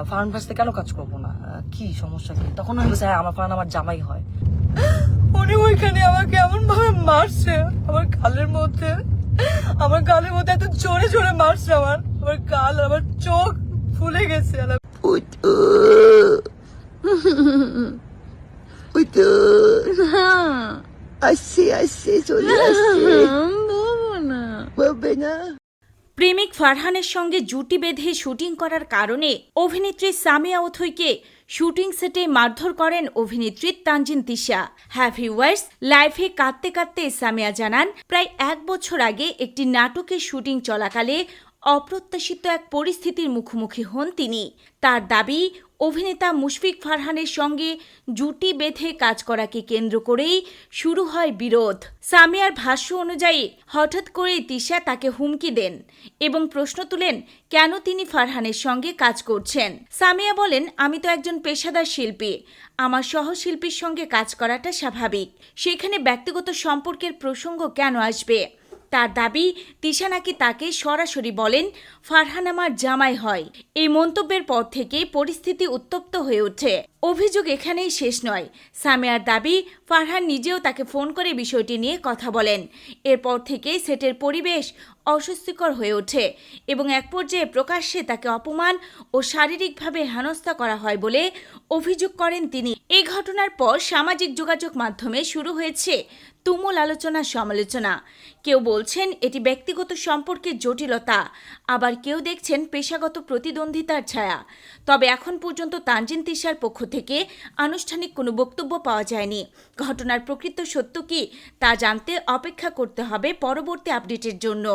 ফারহান ভার্সিতে কেন কাজ করবো না, কি সমস্যা কি? তখন আমি বলছি হ্যাঁ, আমার ফারহান আমার জামাই হয়। উনি ওইখানে আমাকে এমন ভাবে মারছে, আমার গালের মধ্যে এত জোরে জোরে মারছে, আমার গাল, আমার চোখ ফুলে গেছে। আসছে চলে আসছে, বলবে না। প্রেমিক ফারহানের সঙ্গে জুটি বেঁধে শুটিং করার কারণে অভিনেত্রী সামিয়া অথৈকে শুটিং সেটে মারধর করেন অভিনেত্রী তানজিন তিশা। হ্যাঁ ভিউয়ার্স, লাইভে কাঁদতে কাঁদতে সামিয়া জানান, প্রায় 1 বছর আগে একটি নাটকের শুটিং চলাকালে অপ্রত্যাশিত এক পরিস্থিতির মুখোমুখি হন তিনি। তার দাবি, অভিনেতা মুশফিক ফারহানের সঙ্গে জুটি বেঁধে কাজ করাকে কেন্দ্র করেই শুরু হয় বিরোধ। সামিয়ার ভাষ্য অনুযায়ী হঠাৎ করেই তিশা তাকে হুমকি দেন এবং প্রশ্ন তুলেন কেন তিনি ফারহানের সঙ্গে কাজ করছেন। সামিয়া বলেন, আমি তো একজন পেশাদার শিল্পী, আমার সহশিল্পীর সঙ্গে কাজ করাটা স্বাভাবিক, সেখানে ব্যক্তিগত সম্পর্কের প্রসঙ্গ কেন আসবে? তার দাবি, তিশা নাকি তাকে সরাসরি বলেন ফারহান আমার জামাই হয়। এই মন্তব্যের পর থেকে পরিস্থিতি উত্তপ্ত হয়ে ওঠে। অভিযোগ এখানেই শেষ নয়। সামিয়ার দাবি, ফারহান নিজেও তাকে ফোন করে বিষয়টি নিয়ে কথা বলেন। এরপর থেকেই সেটের পরিবেশ অস্বস্তিকর হয়ে ওঠে এবং এক পর্যায়ে প্রকাশ্যে তাকে অপমান ও শারীরিকভাবে হেনস্থা করা হয় বলে অভিযোগ করেন তিনি। এই ঘটনার পর সামাজিক যোগাযোগ মাধ্যমে শুরু হয়েছে তুমুল আলোচনা সমালোচনা। কেউ বলছেন এটি ব্যক্তিগত সম্পর্কের জটিলতা, আবার কেউ দেখছেন পেশাগত প্রতিদ্বন্দ্বিতার ছায়া। তবে এখন পর্যন্ত তানজিন তিশার পক্ষ থেকে আনুষ্ঠানিক কোনো বক্তব্য পাওয়া যায়নি। ঘটনার প্রকৃত সত্য কি তা জানতে অপেক্ষা করতে হবে পরবর্তী আপডেটের জন্য।